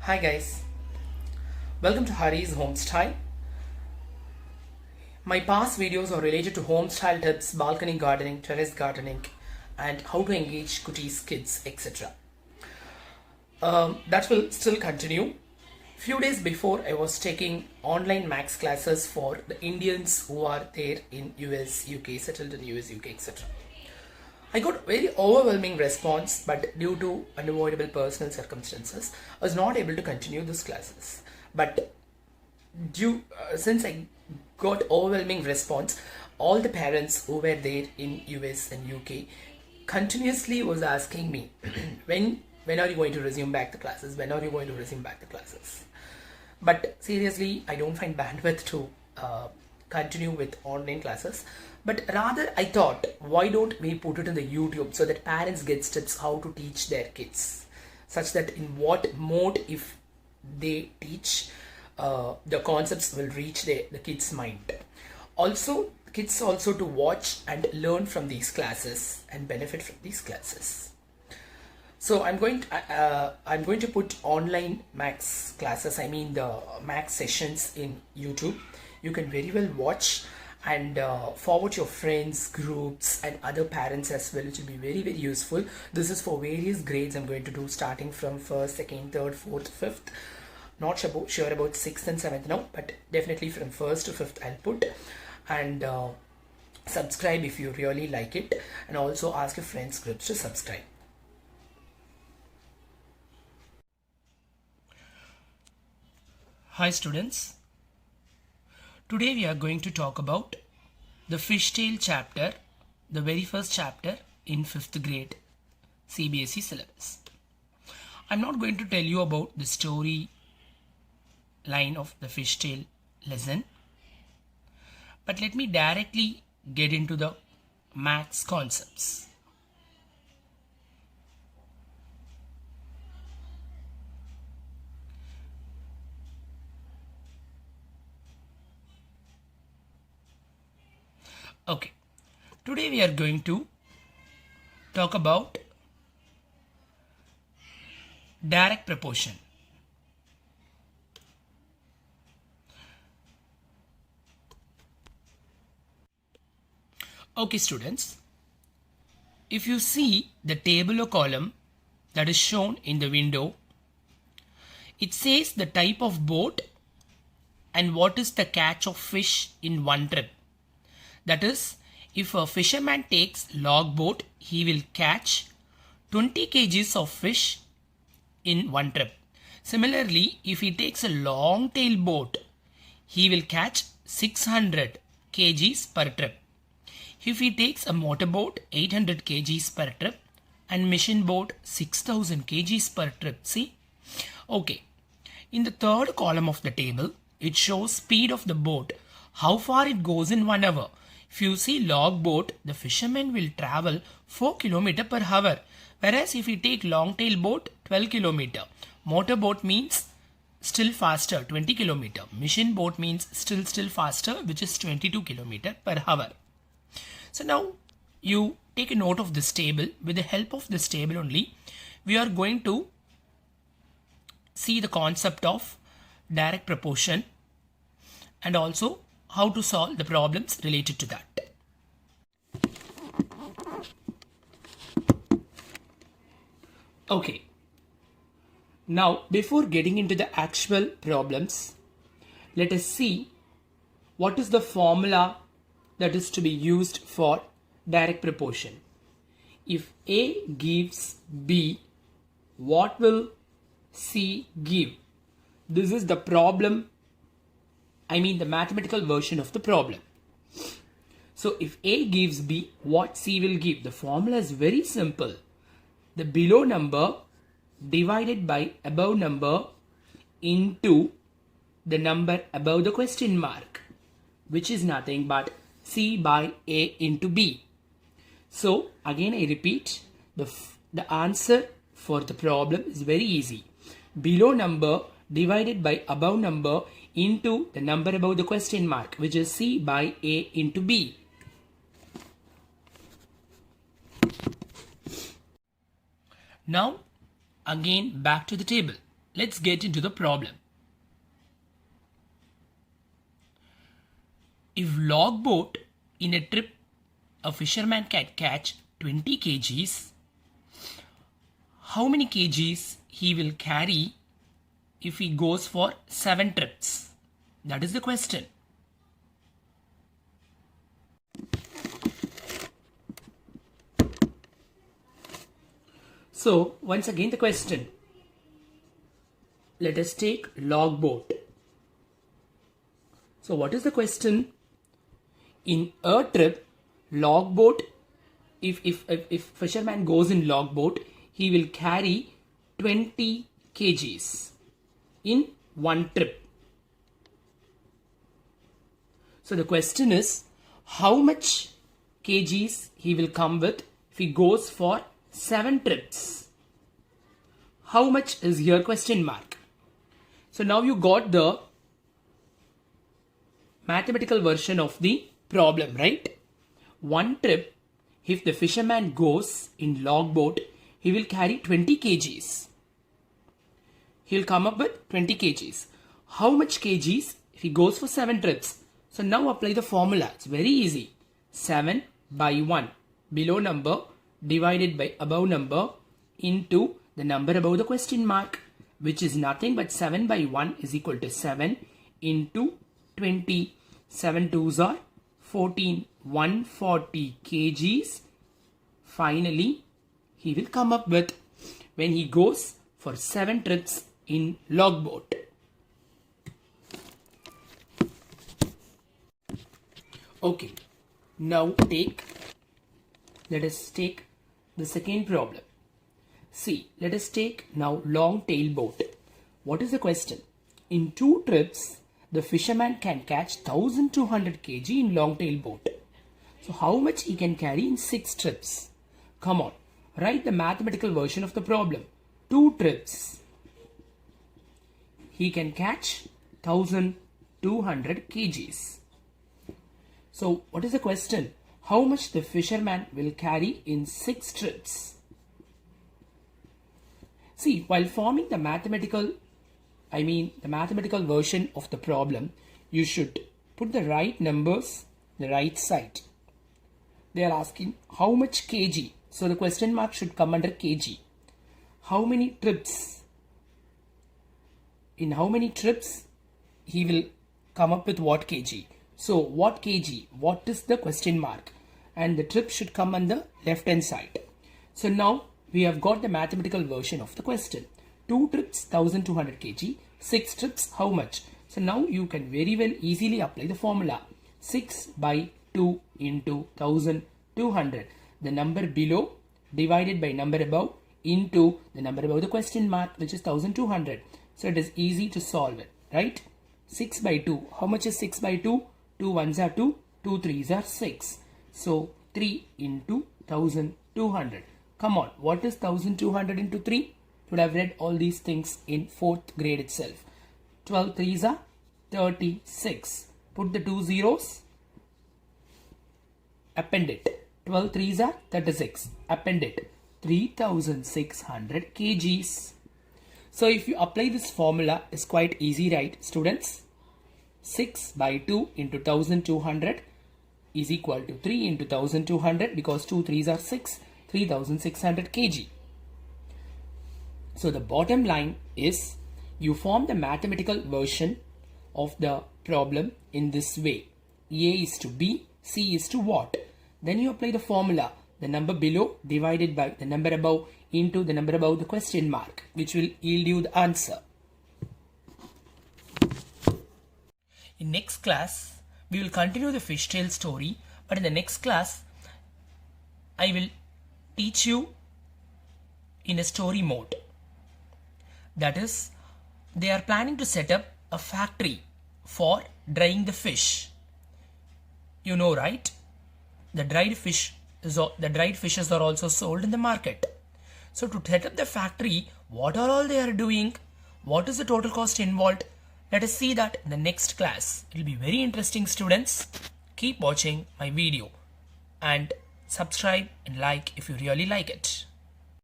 Hi guys, welcome to Hari's Home Style. My past videos are related to home style tips, balcony gardening, terrace gardening, and how to engage cuties, kids, etc. That will still continue. Few days before, I was taking online max classes for the Indians who are there in US, UK, settled in US, UK, etc. I got very overwhelming response, but due to unavoidable personal circumstances, I was not able to continue these classes. But since I got overwhelming response, all the parents who were there in US and UK continuously was asking me, when are you going to resume back the classes? When are you going to resume back the classes? But seriously, I don't find bandwidth to continue with online classes. But rather, I thought, why don't we put it in the YouTube so that parents get tips how to teach their kids, such that in what mode if they teach, the concepts will reach the kids' mind. Also, kids also to watch and learn from these classes and benefit from these classes. So I'm going to put online max classes, I mean the max sessions in YouTube. You can very well watch and forward your friends, groups and other parents as well, which will be very useful. This is for various grades. I'm going to do starting from 1st, 2nd, 3rd, 4th, 5th. Not sure about 6th and 7th now, but definitely from 1st to 5th I'll put. And subscribe if you really like it, and also ask your friends groups to subscribe. Hi students, today we are going to talk about the fishtail chapter, the very first chapter in 5th grade CBSE syllabus. I'm not going to tell you about the story line of the fishtail lesson, but let me directly get into the maths concepts. Okay, today we are going to talk about direct proportion. Okay students, if you see the table or column that is shown in the window, it says the type of boat and what is the catch of fish in one trip. That is, if a fisherman takes log boat, he will catch 20 kgs of fish in one trip. Similarly, if he takes a long tail boat, he will catch 600 kgs per trip. If he takes a motorboat, 800 kgs per trip, and mission boat, 6000 kgs per trip. See? Okay. In the third column of the table, it shows speed of the boat, how far it goes in 1 hour. If you see log boat, the fisherman will travel 4 km per hour. Whereas if you take long tail boat, 12 km. Motor boat means still faster, 20 km. Mission boat means still faster, which is 22 km per hour. So now you take a note of this table. With the help of this table only, we are going to see the concept of direct proportion and also how to solve the problems related to that. Okay. Now, before getting into the actual problems, let us see what is the formula that is to be used for direct proportion. If A gives B, what will C give? This is the problem, I mean the mathematical version of the problem. So if A gives B, what C will give? The formula is very simple. The below number divided by above number into the number above the question mark, which is nothing but C by A into B. So again I repeat, the answer for the problem is very easy. Below number divided by above number into the number above the question mark, which is C by A into B. Now again back to the table. let's get into the problem. If logboat in a trip, a fisherman can catch 20 kgs, how many kgs he will carry if he goes for 7 trips? That is the question. So once again the question. Let us take logboat. So what is the question? In a trip, logboat, if fisherman goes in logboat, he will carry 20 kgs in one trip. So the question is, how much kgs he will come with if he goes for 7 trips? How much is here question mark? So now you got the mathematical version of the problem, right? One trip, if the fisherman goes in logboat, he will carry 20 kgs. He will come up with 20 kgs. How much kgs if he goes for 7 trips? So now apply the formula. It's very easy. 7 by 1 below number divided by above number into the number above the question mark, which is nothing but 7 by 1 is equal to 7 into 20. 7 2s are 14, 140 kgs. Finally, he will come up with when he goes for 7 trips in logboat. Okay, now let us take the second problem. See, let us take now long tail boat. What is the question? In 2 trips, the fisherman can catch 1200 kg in long tail boat. So how much he can carry in 6 trips? Come on, write the mathematical version of the problem. 2 trips, he can catch 1200 kgs. So what is the question? How much the fisherman will carry in 6 trips? See, while forming the mathematical version of the problem, you should put the right numbers the right side. They are asking how much kg. So the question mark should come under kg. How many trips? In how many trips he will come up with what kg? So what kg? What is the question mark? And the trip should come on the left hand side. So now we have got the mathematical version of the question. 2 trips 1200 kg. 6 trips how much? So now you can very well easily apply the formula. 6 by 2 into 1200. The number below divided by number above into the number above the question mark, which is 1200. So it is easy to solve it, right? 6 by 2. How much is 6 by 2? 2 ones are 2. 2 threes are 6. So 3 into 1200. Come on, what is 1200 into 3? You would have read all these things in 4th grade itself. 12 threes are 36. Put the 2 zeros. Append it. 12 threes are 36. Append it. 3600 kgs. So if you apply this formula, it's quite easy, right, students? 6 by 2 into 1200 is equal to 3 into 1200 because 2 threes are 6. 3600 kg. So the bottom line is you form the mathematical version of the problem in this way. A is to B, C is to what? Then you apply the formula, the number below divided by the number above into the number above the question mark, which will yield you the answer. In next class, we will continue the fishtail story, but in the next class, I will teach you in a story mode. That is, they are planning to set up a factory for drying the fish. You know, right? The dried fishes are also sold in the market. So to set up the factory, what are all they are doing? What is the total cost involved? Let us see that in the next class. It will be very interesting, students. Keep watching my video and subscribe and like if you really like it.